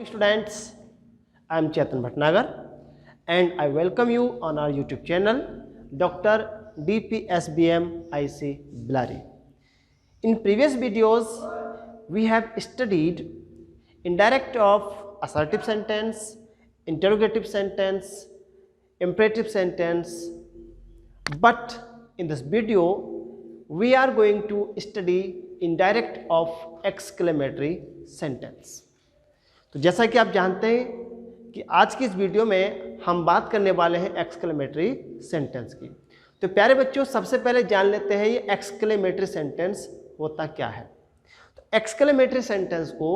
Students, I am Chetan Bhatnagar and I welcome you on our YouTube channel Dr. DPSBM IC Blari. In previous videos, we have studied indirect of assertive sentence, interrogative sentence, imperative sentence, but in this video, we are going to study indirect of exclamatory sentence. तो जैसा कि आप जानते हैं कि आज की इस वीडियो में हम बात करने वाले हैं एक्सक्लेमेटरी सेंटेंस की। तो प्यारे बच्चों, सबसे पहले जान लेते हैं ये एक्सक्लेमेटरी सेंटेंस होता क्या है। तो एक्सक्लेमेटरी सेंटेंस को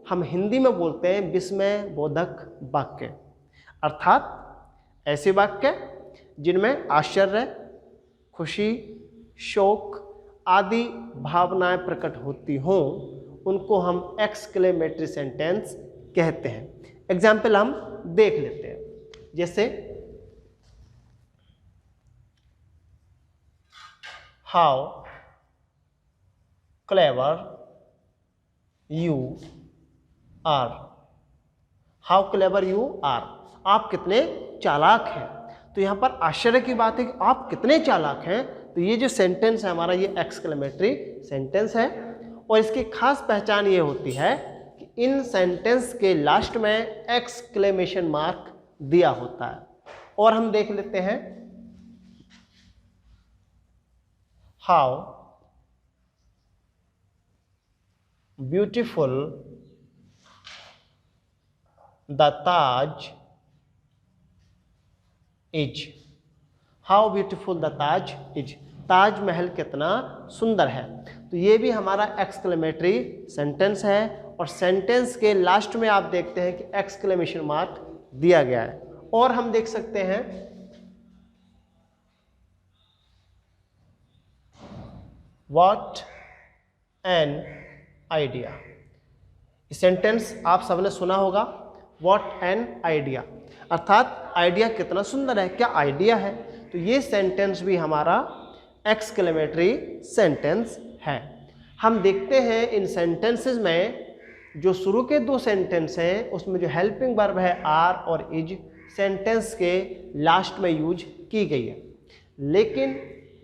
हम हिंदी में बोलते हैं विस्मय बोधक वाक्य, अर्थात ऐसे वाक्य जिनमें आश्चर्य, खुशी, शोक आदि भावनाएं प्रकट होती हों, उनको हम एक्सक्लेमेटरी सेंटेंस कहते हैं। एग्जाम्पल हम देख लेते हैं, जैसे how clever you are. How clever you are, आप कितने चालाक हैं। तो यहां पर आश्चर्य की बात है कि आप कितने चालाक हैं। तो ये जो सेंटेंस है हमारा, ये एक्सक्लेमेटरी सेंटेंस है और इसकी खास पहचान ये होती है कि इन सेंटेंस के लास्ट में एक्सक्लेमेशन मार्क दिया होता है। और हम देख लेते हैं, how beautiful the Taj is. How beautiful the Taj is, Taj Mahal कितना सुंदर है। तो ये भी हमारा एक्सक्लेमेटरी सेंटेंस है और सेंटेंस के लास्ट में आप देखते हैं कि एक्सक्लेमेशन मार्क दिया गया है। और हम देख सकते हैं, व्हाट एन आइडिया। सेंटेंस आप सबने सुना होगा, व्हाट एन आइडिया, अर्थात आइडिया कितना सुंदर है, क्या आइडिया है। तो ये सेंटेंस भी हमारा एक्सक्लेमेटरी सेंटेंस है। हम देखते हैं इन सेंटेंसेस में जो शुरू के दो सेंटेंस हैं उसमें जो हेल्पिंग वर्ब है आर और इज, सेंटेंस के लास्ट में यूज की गई है, लेकिन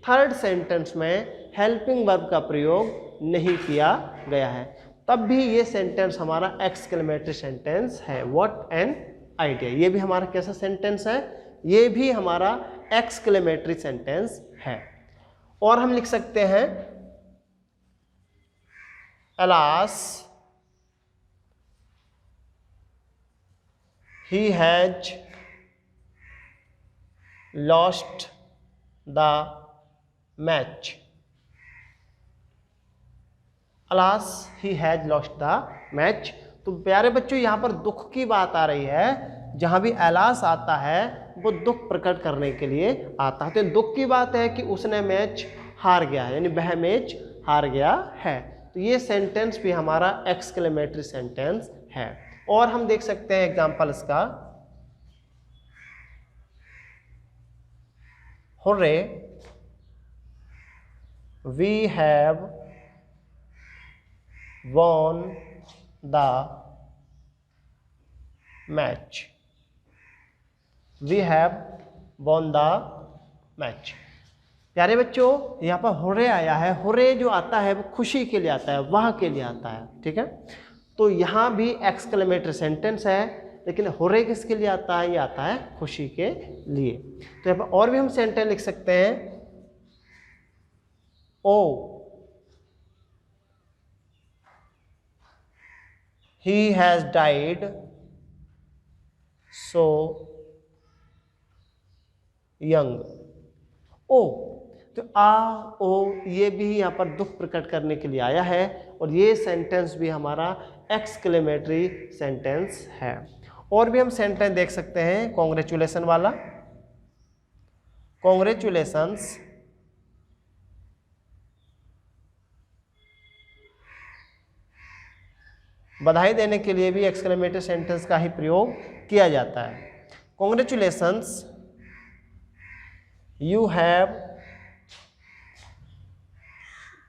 थर्ड सेंटेंस में हेल्पिंग वर्ब का प्रयोग नहीं किया गया है। तब भी ये सेंटेंस हमारा एक्सक्लेमेटरी सेंटेंस है। व्हाट एन आइडिया, ये भी हमारा कैसा सेंटेंस है, ये भी हमारा एक्सक्लेमेटरी सेंटेंस है। और हम लिख सकते हैं, alas he has lost the match। alas he has lost the match। तो प्यारे बच्चों, यहाँ पर दुख की बात आ रही है। जहाँ भी alas आता है वो दुख प्रकट करने के लिए आता है। तो दुख की बात है कि उसने मैच हार गया है, यानी वह मैच हार गया है। तो ये सेंटेंस भी हमारा एक्सक्लेमेटरी सेंटेंस है। और हम देख सकते हैं एग्जांपल इसका, hurray we have won the match. We have won the match. प्यारे बच्चों, यहाँ पर हुर्रे आया है। हुर्रे जो आता है वो खुशी के लिए आता है, वाह के लिए आता है, ठीक है। तो यहाँ भी एक्सक्लेमेटरी सेंटेंस है, लेकिन हुर्रे किसके लिए आता है, ये आता है खुशी के लिए। तो यहाँ पर और भी हम सेंटेंस लिख सकते हैं, ओ he has died so young। ओ, तो ओ ये भी यहाँ पर दुख प्रकट करने के लिए आया है और ये सेंटेंस भी हमारा एक्सक्लेमेटरी सेंटेंस है। और भी हम सेंटेंस देख सकते हैं, कॉन्ग्रेचुलेसन वाला, कॉन्ग्रेचुलेशंस बधाई देने के लिए भी एक्सक्लेमेटरी सेंटेंस का ही प्रयोग किया जाता है। Congratulations you have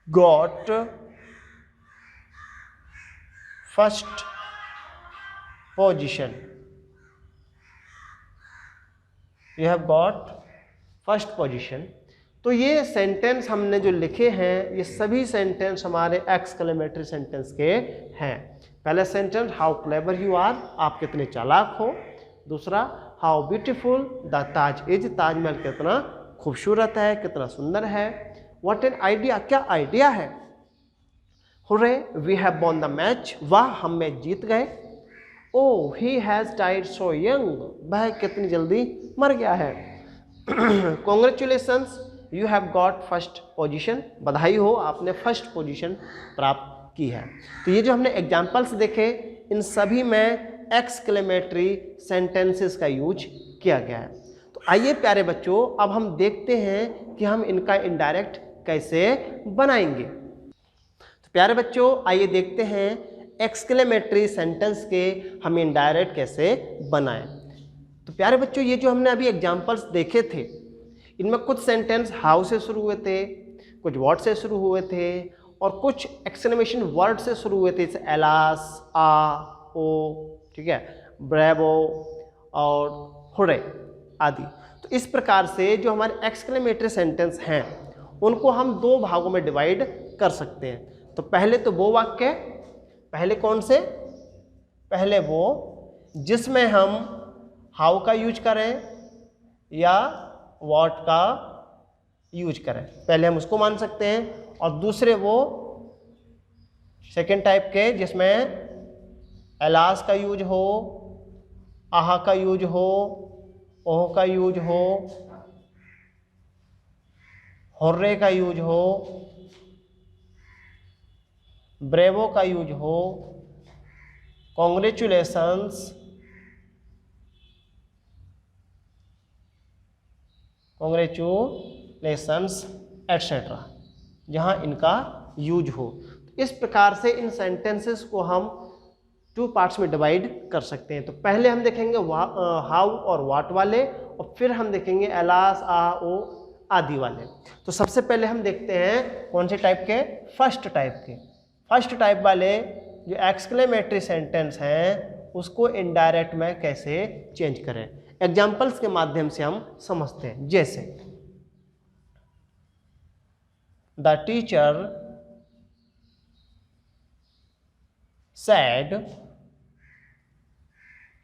got first position, you have got first position. तो ये सेंटेंस हमने जो लिखे हैं ये सभी सेंटेंस हमारे एक्सक्लेमेटरी सेंटेंस के हैं। पहला sentence how clever you are, आप कितने चालाक हो। दूसरा how beautiful the Taj is, Taj Mahal कितना खूबसूरत है, कितना सुंदर है। व्हाट एन आइडिया, क्या आइडिया है। Hurray we have won the match, वाह हम मैच जीत गए। Oh he has died so young, वह कितनी जल्दी मर गया है। Congratulations you have got first position, बधाई हो आपने फर्स्ट पोजीशन प्राप्त की है। तो ये जो हमने एग्जाम्पल्स देखे इन सभी में एक्सक्लेमेटरी सेंटेंसेस का यूज किया गया है। तो आइए प्यारे बच्चों अब हम देखते हैं कि हम इनका इनडायरेक्ट कैसे बनाएंगे। तो प्यारे बच्चों आइए देखते हैं एक्सक्लेमेटरी सेंटेंस के हम इनडायरेक्ट कैसे बनाएं। तो प्यारे बच्चों ये जो हमने अभी एग्जाम्पल्स देखे थे इनमें कुछ सेंटेंस हाउ से शुरू हुए थे, कुछ व्हाट से शुरू हुए थे और कुछ एक्सक्लेमेशन वर्ड से शुरू हुए थे, जैसे एलास, आ, ओ, ठीक है, ब्रेवो और हुर्रे आदि। तो इस प्रकार से जो हमारे एक्सक्लेमेटरी सेंटेंस हैं उनको हम दो भागों में डिवाइड कर सकते हैं। तो पहले तो वो वाक्य, पहले कौन से, पहले वो जिसमें हम हाउ का यूज करें या व्हाट का यूज करें, पहले हम उसको मान सकते हैं। और दूसरे वो सेकेंड टाइप के जिसमें एलास का यूज हो, आहा का यूज हो, ओह का यूज हो, हुर्रे का यूज हो, ब्रेवो का यूज हो, कॉन्ग्रेचुलेशंस, कॉन्ग्रेचुलेशंस एट्सेट्रा, जहाँ इनका यूज हो। इस प्रकार से इन सेंटेंसेस को हम टू पार्ट्स में डिवाइड कर सकते हैं। तो पहले हम देखेंगे हाउ और व्हाट वाले और फिर हम देखेंगे एलास, आ, ओ आदि वाले। तो सबसे पहले हम देखते हैं कौन से टाइप के, फर्स्ट टाइप के। फर्स्ट टाइप वाले जो एक्सक्लेमेटरी सेंटेंस हैं उसको इनडायरेक्ट में कैसे चेंज करें, एग्जाम्पल्स के माध्यम से हम समझते हैं। जैसे the teacher said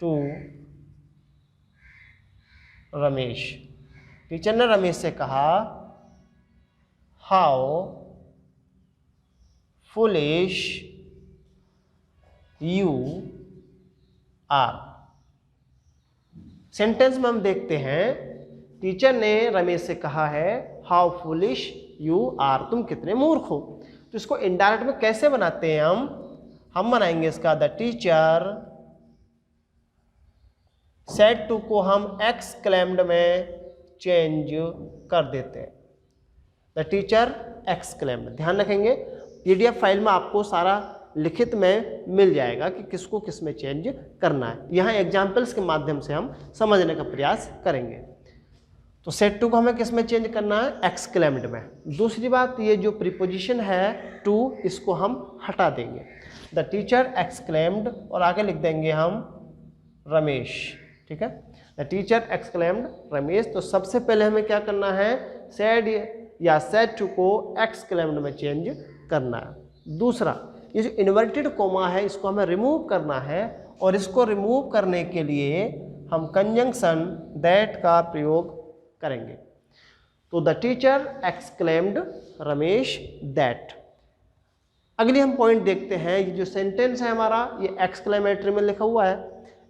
to Ramesh, teacher ने रमेश से कहा how foolish you are. Sentence में हम देखते हैं टीचर ने रमेश से कहा है हाउ फुलिश यू आर, तुम कितने मूर्ख हो। तो इसको इनडायरेक्ट में कैसे बनाते हैं हम बनाएंगे इसका द टीचर सेड टू को हम एक्सक्लेम्ड में चेंज कर देते हैं, द टीचर एक्सक्लेम्ड। ध्यान रखेंगे पीडीएफ फाइल में आपको सारा लिखित में मिल जाएगा कि किसको किस में चेंज करना है। यहाँ एग्जाम्पल्स के माध्यम से हम समझने का प्रयास करेंगे। तो सेट टू को हमें किस में चेंज करना है, एक्सक्लेम्ड में। दूसरी बात ये जो प्रीपोजिशन है टू इसको हम हटा देंगे, द टीचर एक्सक्लेम्ड और आगे लिख देंगे हम रमेश, ठीक है, द टीचर एक्सक्लेम्ड रमेश। तो सबसे पहले हमें क्या करना है, सेड या सेड टू को एक्सक्लेम्ड में चेंज करना है। दूसरा ये जो इन्वर्टेड कोमा है इसको हमें रिमूव करना है और इसको रिमूव करने के लिए हम कंजंक्शन दैट का प्रयोग करेंगे। तो the teacher exclaimed Ramesh that. अगली हम पॉइंट देखते हैं, ये जो सेंटेंस है हमारा ये एक्सक्लेमेटरी में लिखा हुआ है,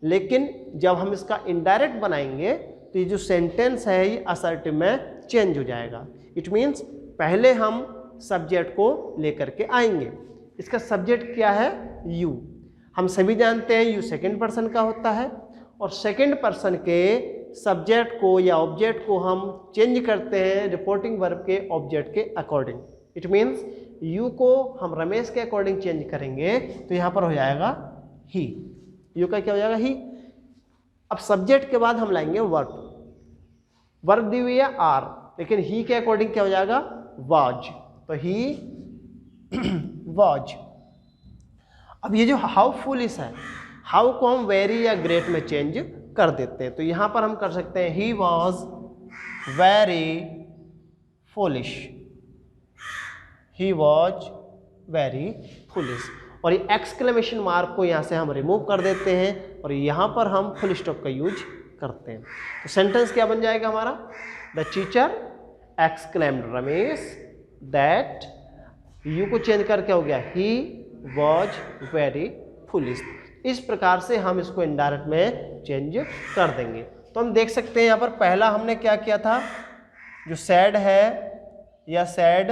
लेकिन जब हम इसका इनडायरेक्ट बनाएंगे तो ये जो सेंटेंस है ये असर्टिव में चेंज हो जाएगा। इट मीन्स पहले हम सब्जेक्ट को लेकर के आएंगे। इसका सब्जेक्ट क्या है, यू। हम सभी जानते हैं यू सेकंड पर्सन का होता है और सेकंड पर्सन के सब्जेक्ट को या ऑब्जेक्ट को हम चेंज करते हैं रिपोर्टिंग वर्ब के ऑब्जेक्ट के अकॉर्डिंग। इट मीन्स यू को हम रमेश के अकॉर्डिंग चेंज करेंगे तो यहाँ पर हो जाएगा ही, यू का क्या हो जाएगा, ही। अब सब्जेक्ट के बाद हम लाएंगे वर्ब, वर्ब दी हुई है आर, लेकिन ही के अकॉर्डिंग क्या हो जाएगा, वाज। तो ही वाज। अब ये जो हाउ फुलिश है, हाउ को हम वेरी या ग्रेट में चेंज कर देते हैं। तो यहाँ पर हम कर सकते हैं he was very foolish, he was very foolish. और ये एक्सक्लेमेशन मार्क को यहाँ से हम रिमूव कर देते हैं और यहाँ पर हम फुल स्टॉप का यूज करते हैं। तो सेंटेंस क्या बन जाएगा हमारा, the teacher exclaimed Ramesh that, you को चेंज करके हो गया ही वॉज वेरी फुलिश। इस प्रकार से हम इसको इनडायरेक्ट में चेंज कर देंगे। तो हम देख सकते हैं यहाँ पर पहला हमने क्या किया था, जो सैड है या सैड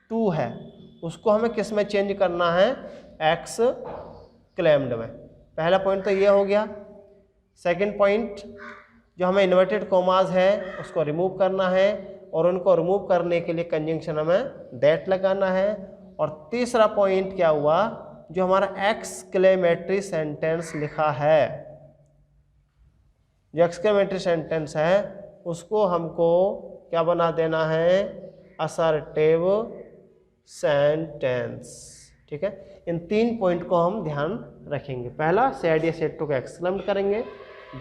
टू है उसको हमें किस में चेंज करना है, एक्सक्लेम्ड में। पहला पॉइंट तो ये हो गया। सेकंड पॉइंट, जो हमें इन्वर्टेड कॉमास है उसको रिमूव करना है और उनको रिमूव करने के लिए कंजंक्शन हमें दैट लगाना है। और तीसरा पॉइंट क्या हुआ, जो हमारा एक्सक्लेमेटरी सेंटेंस लिखा है, जो एक्सक्लेमेटरी सेंटेंस है उसको हमको क्या बना देना है, असर्टिव सेंटेंस। ठीक है, इन 3 पॉइंट को हम ध्यान रखेंगे। पहला, सैड या सैड टू को एक्सक्लेम्ड करेंगे।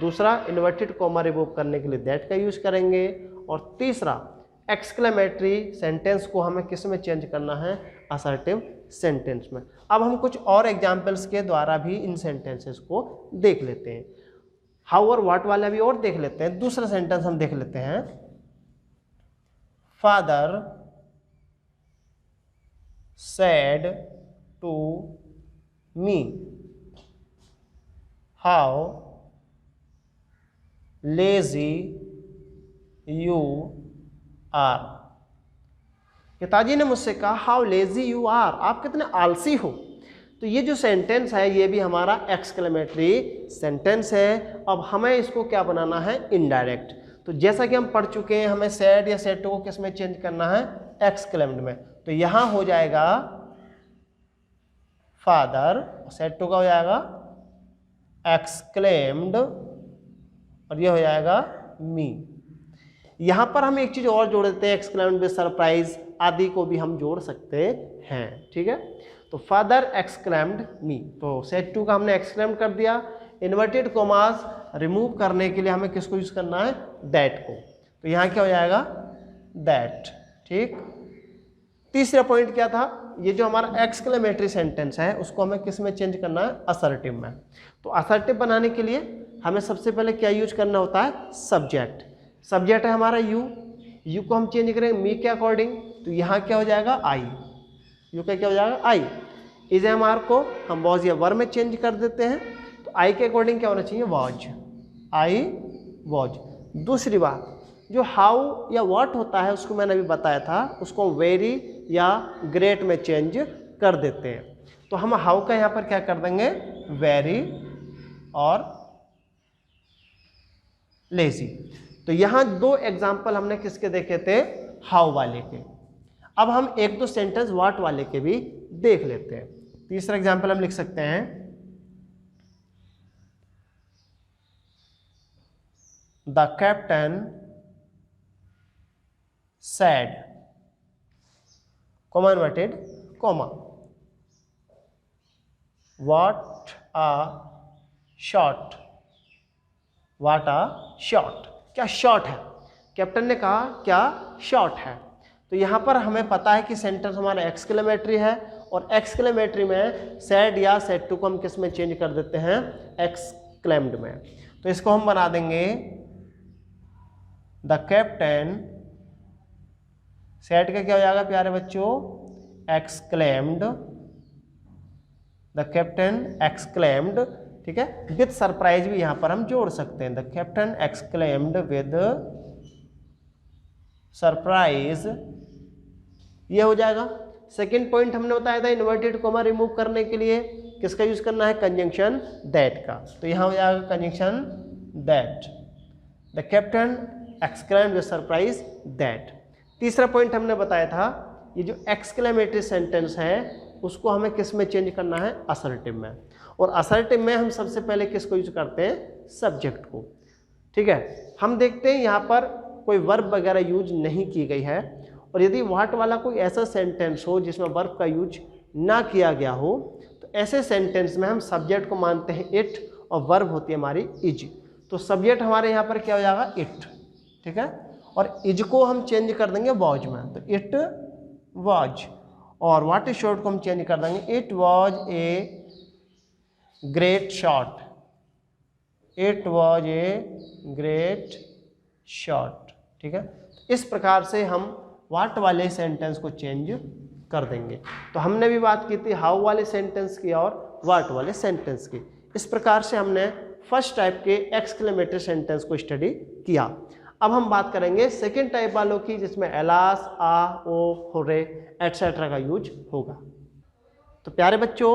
दूसरा, इन्वर्टेड कॉमा रिमूव करने के लिए दैट का यूज करेंगे। और तीसरा, एक्सक्लेमेटरी सेंटेंस को हमें किस में चेंज करना है, असर्टिव सेंटेंस में। अब हम कुछ और एग्जाम्पल्स के द्वारा भी इन सेंटेंसेस को देख लेते हैं। हाउ और व्हाट वाला भी और देख लेते हैं। दूसरा सेंटेंस हम देख लेते हैं, father said to me how lazy you are। पिताजी ने मुझसे कहा हाउ लेजी यू आर, आप कितने आलसी हो। तो ये जो सेंटेंस है ये भी हमारा एक्सक्लेमेटरी सेंटेंस है। अब हमें इसको क्या बनाना है, इनडायरेक्ट। तो जैसा कि हम पढ़ चुके हैं, हमें सैड या सैड टू को किस में चेंज करना है, एक्सक्लेम्ड में। तो यहां हो जाएगा फादर, सैड टू का हो जाएगा एक्सक्लेम्ड और ये हो जाएगा मी। यहां पर हम एक चीज और जोड़ देते हैं, एक्सक्लेम्ड विद सरप्राइज आदि को भी हम जोड़ सकते हैं। ठीक है, तो फादर एक्सक्लेम्ड मी, तो सैड टू का हमने एक्सक्लेम्ड कर दिया। इन्वर्टेड कॉमास रिमूव करने के लिए हमें किसको यूज करना है, दैट को। तो यहां क्या हो जाएगा, दैट। ठीक, तीसरा पॉइंट क्या था, ये जो हमारा एक्सक्लेमेटरी सेंटेंस है उसको हमें किस में चेंज करना है, असर्टिव में। तो असर्टिव बनाने के लिए हमें सबसे पहले क्या यूज करना होता है, सब्जेक्ट। सब्जेक्ट है हमारा यू, यू को हम चेंज करेंगे मी के अकॉर्डिंग। तो यहाँ क्या हो जाएगा, आई। यू का क्या हो जाएगा, आई। इज एम आर को हम वॉज या वर में चेंज कर देते हैं। तो आई के अकॉर्डिंग क्या होना चाहिए, वॉज, आई वॉज। दूसरी बात, जो हाउ या व्हाट होता है उसको मैंने अभी बताया था, उसको वेरी या ग्रेट में चेंज कर देते हैं। तो हम हाउ का यहाँ पर क्या कर देंगे, वेरी और लेजी। तो यहाँ 2 एग्जाम्पल हमने किसके देखे थे, हाउ वाले के। अब हम 1-2 सेंटेंस व्हाट वाले के भी देख लेते हैं। तीसरा एग्जाम्पल हम लिख सकते हैं, the captain said, comma inverted comma, what a shot, what a shot। क्या शॉट है, कैप्टन ने कहा क्या शॉट है। तो यहाँ पर हमें पता है कि सेंटेंस हमारा एक्सक्लेमेटरी है और एक्सक्लेमेटरी में सैड या सैड टू को हम किस में चेंज कर देते हैं, एक्सक्लेम्ड में। तो इसको हम बना देंगे, द कैप्टन, सैड का क्या हो जाएगा प्यारे बच्चों, एक्सक्लेम्ड, द कैप्टन एक्सक्लेम्ड। ठीक है, विद सरप्राइज भी यहां पर हम जोड़ सकते हैं, the captain exclaimed with surprise, ये हो जाएगा। सेकंड पॉइंट हमने बताया था, इन्वर्टेड कॉमा रिमूव करने के लिए किसका यूज करना है, कंजंक्शन दैट का। तो यहां हो जाएगा conjunction that, the captain exclaimed with surprise that. तीसरा पॉइंट हमने बताया था, ये जो एक्सक्लेमेटरी सेंटेंस है उसको हमें किस में चेंज करना है, असर्टिव में। और असर्टिव में हम सबसे पहले किसको यूज करते हैं, सब्जेक्ट को। ठीक है, हम देखते हैं यहाँ पर कोई वर्ब वगैरह यूज नहीं की गई है। और यदि व्हाट वाला कोई ऐसा सेंटेंस हो जिसमें वर्ब का यूज ना किया गया हो, तो ऐसे सेंटेंस में हम सब्जेक्ट को मानते हैं इट और वर्ब होती है हमारी इज। तो सब्जेक्ट हमारे यहाँ पर क्या हो जाएगा, इट, ठीक है, और इज को हम चेंज कर देंगे वॉज में, तो इट वॉज, और व्हाट इज शॉट को हम चेंज कर देंगे it was a great shot, it was a great shot, ठीक है। इस प्रकार से हम व्हाट वाले सेंटेंस को चेंज कर देंगे। तो हमने भी बात की थी हाउ वाले सेंटेंस की और व्हाट वाले सेंटेंस की। इस प्रकार से हमने फर्स्ट टाइप के एक्सक्लेमेटरी सेंटेंस को स्टडी किया। अब हम बात करेंगे सेकेंड टाइप वालों की, जिसमें एलास, आ, ओ, होरे एटसेट्रा का यूज होगा। तो प्यारे बच्चों,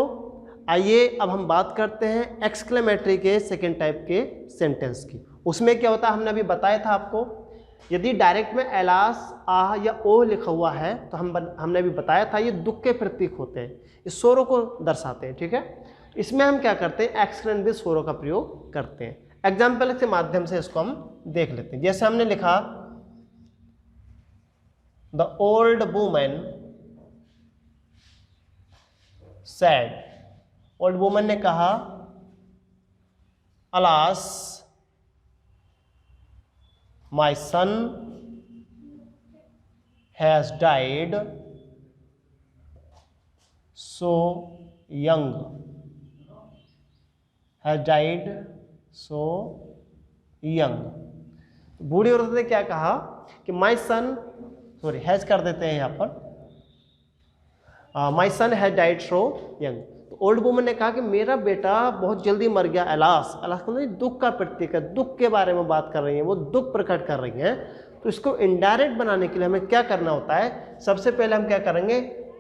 आइए अब हम बात करते हैं एक्सक्लेमेटरी के सेकेंड टाइप के सेंटेंस की। उसमें क्या होता है, हमने अभी बताया था आपको, यदि डायरेक्ट में एलास, आह या ओ लिखा हुआ है तो हमने भी बताया था ये दुख के प्रतीक होते हैं, ये सोरो को दर्शाते हैं, ठीक है। इसमें हम क्या करते हैं, एक्सक्लेमेटरी विद सोरो का प्रयोग करते हैं। एग्जाम्पल के माध्यम से इसको हम देख लेते हैं। जैसे हमने लिखा the old woman said, old woman ने कहा alas my son has died so young, has died so young. बूढ़ी औरत ने क्या कहा कि माई सन, सॉरी हैज कर देते हैं यहाँ पर, माई son has died so young. तो ओल्ड वुमन ने कहा कि मेरा बेटा बहुत जल्दी मर गया। अलास, अलास को दुख का प्रतीक है, दुख के बारे में बात कर रही है, वो दुख प्रकट कर रही हैं। तो इसको इनडायरेक्ट बनाने के लिए हमें क्या करना होता है, सबसे पहले हम क्या करेंगे,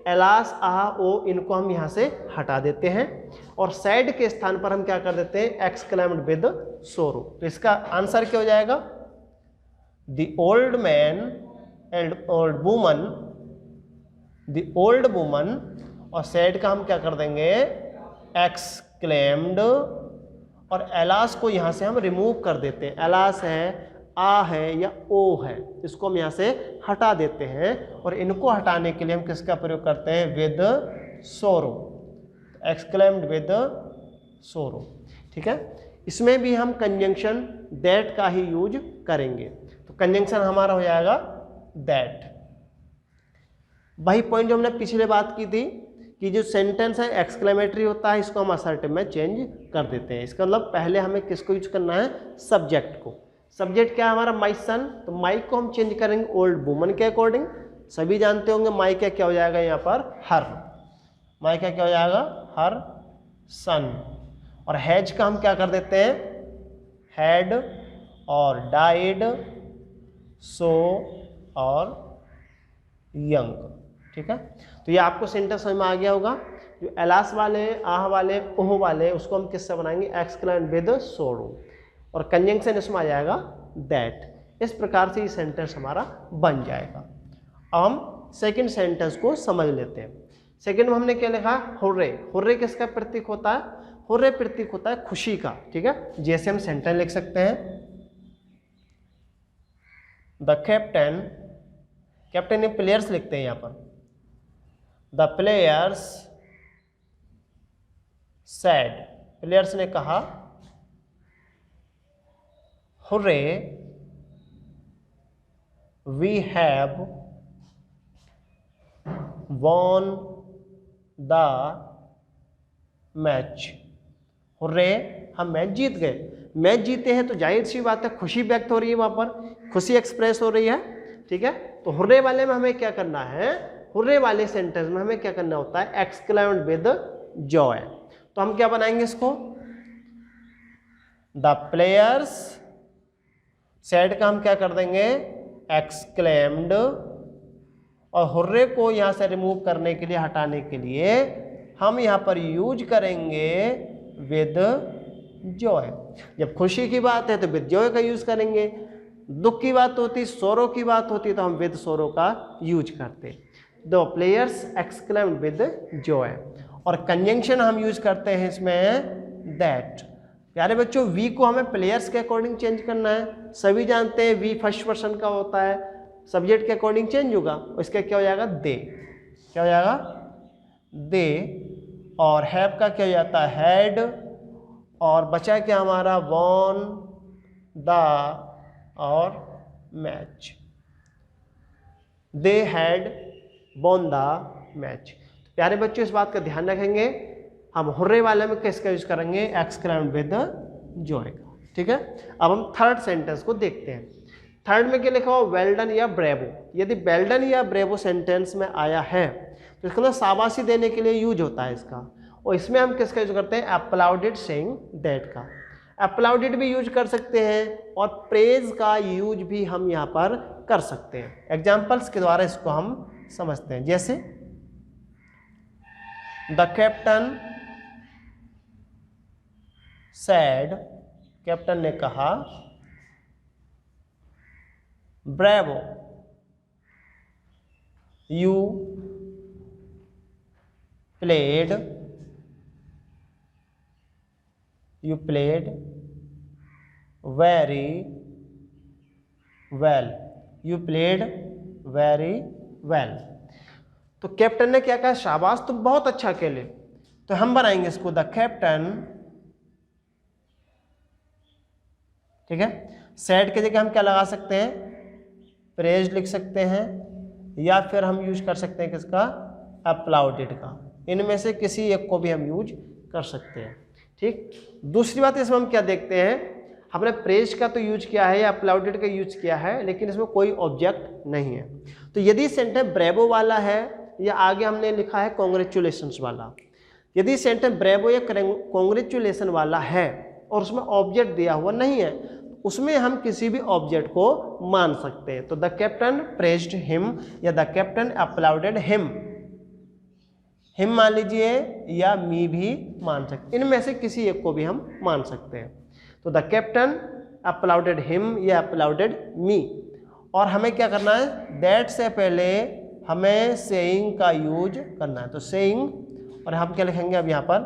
एलास, आह, ओ, इनको हम यहाँ से हटा देते हैं और सैड के स्थान पर हम क्या कर देते हैं, एक्सक्लेम्ड विद सोरो। तो इसका आंसर क्या हो जाएगा, the old man and old woman, the old woman, और सैड का हम क्या कर देंगे, एक्सक्लेम्ड, और एलास को यहाँ से हम रिमूव कर देते हैं। एलास है, आ है या ओ है, इसको हम यहाँ से हटा देते हैं और इनको हटाने के लिए हम किसका प्रयोग करते हैं, विद सोरो, एक्सक्लेम्ड विद सोरो, ठीक है। इसमें भी हम कंजंक्शन दैट का ही यूज करेंगे। तो कंजंक्शन हमारा हो जाएगा दैट। वही पॉइंट जो हमने पिछले बात की थी कि जो सेंटेंस है एक्सक्लेमेटरी होता है, इसको हम असर्टिव में चेंज कर देते हैं। इसका मतलब पहले हमें किसको यूज करना है, सब्जेक्ट को। सब्जेक्ट क्या है हमारा, माई सन, तो माई को हम चेंज करेंगे ओल्ड वुमन के अकॉर्डिंग। सभी जानते होंगे माई का क्या हो जाएगा यहाँ पर, हर, माई का क्या हो जाएगा, हर सन। और हैज का हम क्या कर देते हैं, हैड, और डाइड, सो, और यंग, ठीक है। तो ये आपको सेंटेंस समझ में आ गया होगा। जो एलास वाले, आह वाले, ओह वाले, उसको हम किससे बनाएंगे, एक्सक्लेम्ड विद सोरो, और कंजंक्शन इसमें आ जाएगा दैट। इस प्रकार से ये सेंटेंस हमारा बन जाएगा। अब हम सेकंड सेंटेंस को समझ लेते हैं। सेकंड में हमने क्या लिखा, हुर्रे। हुर्रे किसका प्रतीक होता है, हुर्रे प्रतीक होता है खुशी का, ठीक है। जैसे हम सेंटेंस लिख सकते हैं, द कैप्टन, कैप्टन में प्लेयर्स लिखते हैं यहाँ पर, द प्लेयर्स सैड, प्लेयर्स ने कहा hurray we have won the match, हुर्रे हम मैच जीत गए। मैच जीते हैं तो जाहिर सी बात है खुशी व्यक्त हो रही है, वहां पर खुशी एक्सप्रेस हो रही है, ठीक है। तो हुर्रे वाले में हमें क्या करना है, हुर्रे वाले सेंटेंस में हमें क्या करना होता है, एक्सक्लेम्ड विद जॉय। तो हम क्या बनाएंगे इसको, द प्लेयर्स, सैड का हम क्या कर देंगे, एक्सक्लेम्ड, और हुर्रे को यहां से रिमूव करने के लिए, हटाने के लिए हम यहां पर यूज करेंगे विद जॉय। जब खुशी की बात है तो विद जॉय का यूज करेंगे, दुख की बात होती, सोरो की बात होती तो हम विद सोरो का यूज करते। The players exclaimed with Joy, और कंजंक्शन हम यूज करते हैं इसमें दैट। प्यारे बच्चों, वी को हमें प्लेयर्स के अकॉर्डिंग चेंज करना है। सभी जानते हैं वी फर्स्ट पर्सन का होता है, सब्जेक्ट के अकॉर्डिंग चेंज होगा, इसका क्या हो जाएगा, दे, क्या हो जाएगा, दे, और हैव का क्या हो जाता है हैड, और बचा क्या हमारा वॉन द और match, they had von the match. प्यारे बच्चों इस बात का ध्यान रखेंगे, हम हुर्रे वाले में किसका यूज करेंगे एक्सक्लेम्ड विद जॉय का। ठीक है, अब हम थर्ड सेंटेंस को देखते हैं। थर्ड में क्या लिखा हुआ वेल डन या ब्रेवो। यदि वेल डन या ब्रेवो सेंटेंस में आया है तो इसका मतलब शाबाशी देने के लिए यूज होता है इसका, और इसमें हम किसका यूज करते हैं अपलाउडेड सेइंग दैट का। अपलाउडेड भी यूज कर सकते हैं और प्रेज का यूज भी हम यहाँ पर कर सकते हैं। एग्जाम्पल्स के द्वारा इसको हम समझते हैं, जैसे द कैप्टन सैड, कैप्टन ने कहा, bravo you played very well, you played very well. तो कैप्टन ने क्या कहा शाबाश तुम बहुत अच्छा खेले, तो हम बनाएंगे इसको द कैप्टन, ठीक है। सैड के जगह हम क्या लगा सकते हैं प्रेज लिख सकते हैं, या फिर हम यूज कर सकते हैं किसका अपलाउडेड का। इनमें से किसी एक को भी हम यूज कर सकते हैं। ठीक, दूसरी बात इसमें हम क्या देखते हैं, हमने प्रेज का तो यूज किया है या अपलाउडेड का यूज किया है, लेकिन इसमें कोई ऑब्जेक्ट नहीं है। तो यदि सेंटेंस ब्रेवो वाला है या आगे हमने लिखा है कॉन्ग्रेचुलेशंस वाला, यदि सेंटेंस ब्रेवो या कॉन्ग्रेचुलेशन वाला है और उसमें ऑब्जेक्ट दिया हुआ नहीं है, उसमें हम किसी भी ऑब्जेक्ट को मान सकते हैं। तो द कैप्टन प्रेज्ड हिम या द कैप्टन अपलाउडेड हिम, हिम मान लीजिए या मी भी मान सकते, इनमें से किसी एक को भी हम मान सकते हैं। तो द कैप्टन अपलाउडेड हिम या अपलाउडेड मी। और हमें क्या करना है, दैट से पहले हमें सेइंग का यूज करना है। तो सेइंग, और हम क्या लिखेंगे अब यहाँ पर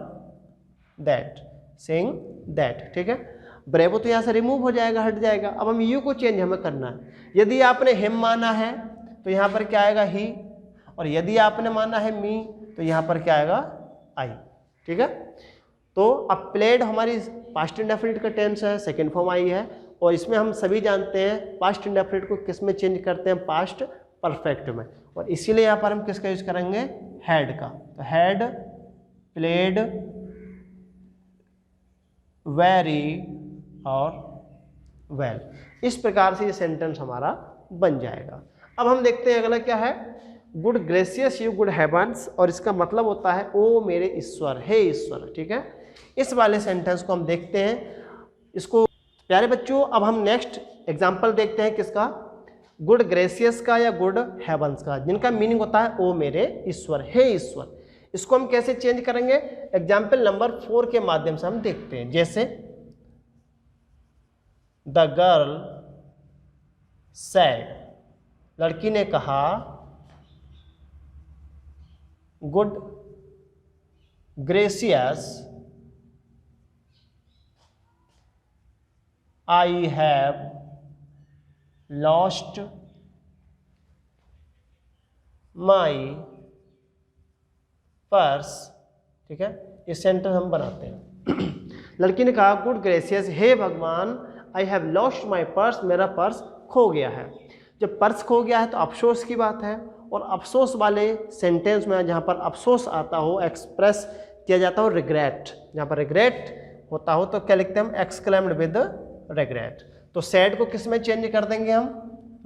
दैट, सेइंग दैट। ठीक है, ब्रेवो तो यहाँ से रिमूव हो जाएगा, हट जाएगा। अब हम यू को चेंज हमें करना है। यदि आपने हिम माना है तो यहाँ पर क्या आएगा ही, और यदि आपने माना है मी तो यहाँ पर क्या आएगा आई। ठीक है, तो अब प्लेड हमारी पास्ट इंडेफिनिट का टेंस है, सेकेंड फॉर्म आई है, और इसमें हम सभी जानते हैं पास्ट इंडेफिनिट को किस में चेंज करते हैं पास्ट परफेक्ट में, और इसीलिए यहाँ पर हम किसका यूज करेंगे हैड का। तो हैड प्लेड वेरी और वेल, इस प्रकार से ये सेंटेंस हमारा बन जाएगा। अब हम देखते हैं अगला क्या है, good gracious you good heavens, और इसका मतलब होता है ओ मेरे ईश्वर, हे ईश्वर। ठीक है, इस वाले सेंटेंस को हम देखते हैं इसको। प्यारे बच्चों अब हम नेक्स्ट एग्जांपल देखते हैं किसका, गुड ग्रेसियस का या गुड हेवंस का, जिनका मीनिंग होता है ओ मेरे ईश्वर, हे ईश्वर। इसको हम कैसे चेंज करेंगे, एग्जाम्पल नंबर 4 के माध्यम से हम देखते हैं। जैसे द गर्ल सैड, लड़की ने कहा, good gracious I have lost my purse. ठीक है, इस सेंटेंस हम बनाते हैं। लड़की ने कहा गुड ग्रेसियस, हे भगवान, I have lost my purse, मेरा पर्स खो गया है। जब पर्स खो गया है तो अफसोस की बात है, और अफसोस वाले सेंटेंस में जहाँ पर अफसोस आता हो, एक्सप्रेस किया जाता हो रिग्रेट, जहाँ पर रिग्रेट होता हो तो क्या लिखते हैं हम एक्सक्लेम्ड विद रिग्रेट। तो सैड को किस में चेंज कर देंगे हम,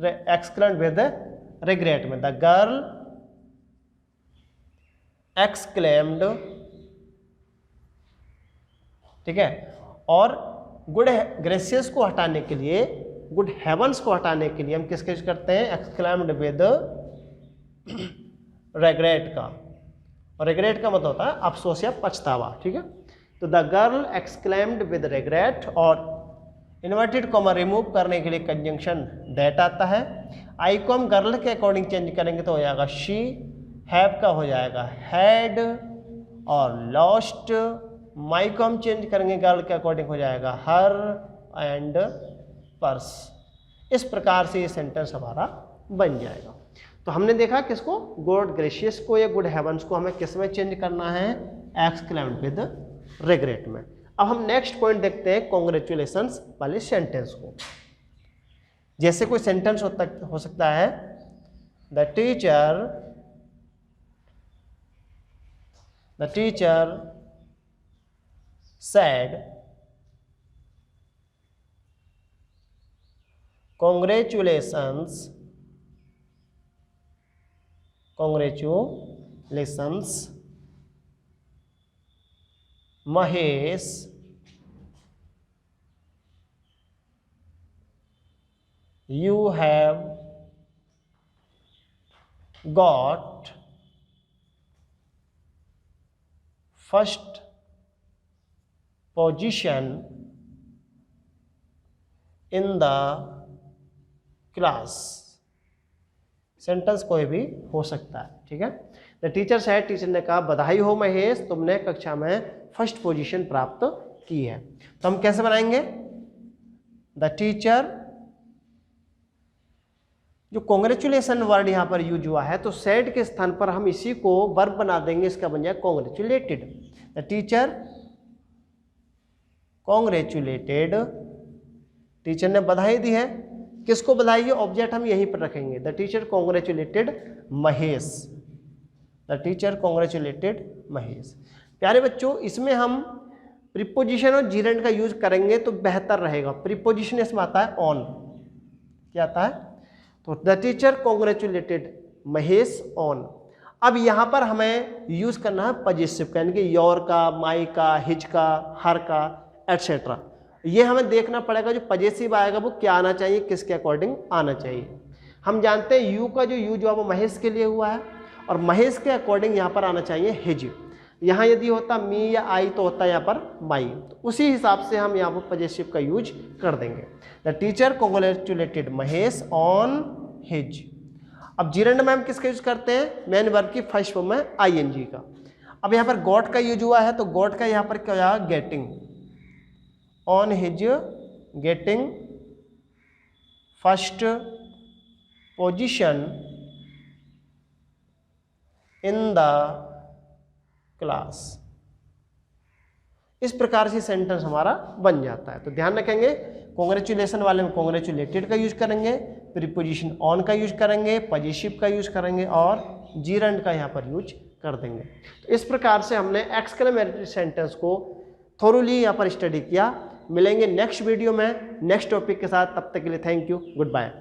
एक्सक्लेम्ड विद रिग्रेट में। द गर्ल एक्सक्लेम्ड, ठीक है, और गुड ग्रेसियस को हटाने के लिए, गुड हेवंस को हटाने के लिए हम किसके यूज करते हैं एक्सक्लेम्ड विद रिग्रेट का, और रिग्रेट का मतलब होता है अफसोस या पछतावा। ठीक है, तो the girl exclaimed with regret, और इन्वर्टेड कॉमा रिमूव करने के लिए कंजंक्शन दैट आता है। आई को हम गर्ल के अकॉर्डिंग चेंज करेंगे तो हो जाएगा शी, हैव का हो जाएगा हैड, और लॉस्ट, माई को हम चेंज करेंगे गर्ल के अकॉर्डिंग हो जाएगा हर, एंड पर्स। इस प्रकार से ये सेंटेंस हमारा बन जाएगा। तो हमने देखा किसको, गुड ग्रेशियस को या गुड हेवंस को हमें किस में चेंज करना है, एक्सक्लेम्ड विद रिग्रेट में। अब हम नेक्स्ट पॉइंट देखते हैं कॉन्ग्रेचुलेशंस वाले सेंटेंस को। जैसे कोई सेंटेंस हो सकता है, the teacher said congratulations Mahesh, you have got first position in the class। Sentence कोई भी हो सकता है, ठीक है। द टीचर सेड, टीचर ने कहा बधाई हो महेश, तुमने कक्षा में फर्स्ट पोजीशन प्राप्त की है। तो हम कैसे बनाएंगे, द टीचर, जो कॉन्ग्रेचुलेशन वर्ड यहाँ पर यूज हुआ है तो सेड के स्थान पर हम इसी को वर्ब बना देंगे, इसका बन जाए congratulated. The teacher congratulated, teacher ने बधाई दी है, किसको बधाई है, ऑब्जेक्ट हम यहीं पर रखेंगे। The teacher congratulated Mahesh, the teacher congratulated Mahesh. प्यारे बच्चों, इसमें हम प्रीपोजिशन और जीरेंड का यूज करेंगे तो बेहतर रहेगा। प्रीपोजिशन इसमें आता है ऑन, क्या आता है, तो the teacher congratulated Mahesh on. अब यहाँ पर हमें यूज करना है पजेसिव का, यानी कि योर का, माई का, हिज का, हर का, एटसेट्रा। ये हमें देखना पड़ेगा जो पजेसिव आएगा वो क्या आना चाहिए, किसके अकॉर्डिंग आना चाहिए। हम जानते हैं यू का जो यूज हुआ वो महेश के लिए हुआ है और महेश के अकॉर्डिंग यहाँ पर आना चाहिए हिज। यहाँ यदि होता मी या आई तो होता यहाँ पर माई, तो उसी हिसाब से हम यहाँ पर पजेसिव का यूज कर देंगे। The teacher congratulated Mahesh on his. अब जीरेंड में हम किसका यूज करते हैं, मेन वर्ब की फर्स्ट फॉर्म में आईएनजी का। अब यहाँ पर गॉट का यूज हुआ है तो गॉट का यहाँ पर क्या हुआ, getting, on his getting first position in the class. इस प्रकार से सेंटेंस हमारा बन जाता है। तो ध्यान रखेंगे, कॉन्ग्रेचुलेशन वाले में कॉन्ग्रेचुलेटेड का यूज करेंगे, प्रीपोजिशन ऑन का यूज करेंगे, पजेसिव का यूज करेंगे और जीरेंड का यहाँ पर यूज कर देंगे। तो इस प्रकार से हमने एक्सक्लेमेटरी सेंटेंस को थोरोली यहाँ पर स्टडी किया। मिलेंगे नेक्स्ट वीडियो में नेक्स्ट टॉपिक के साथ, तब तक के लिए थैंक यू, गुड बाय।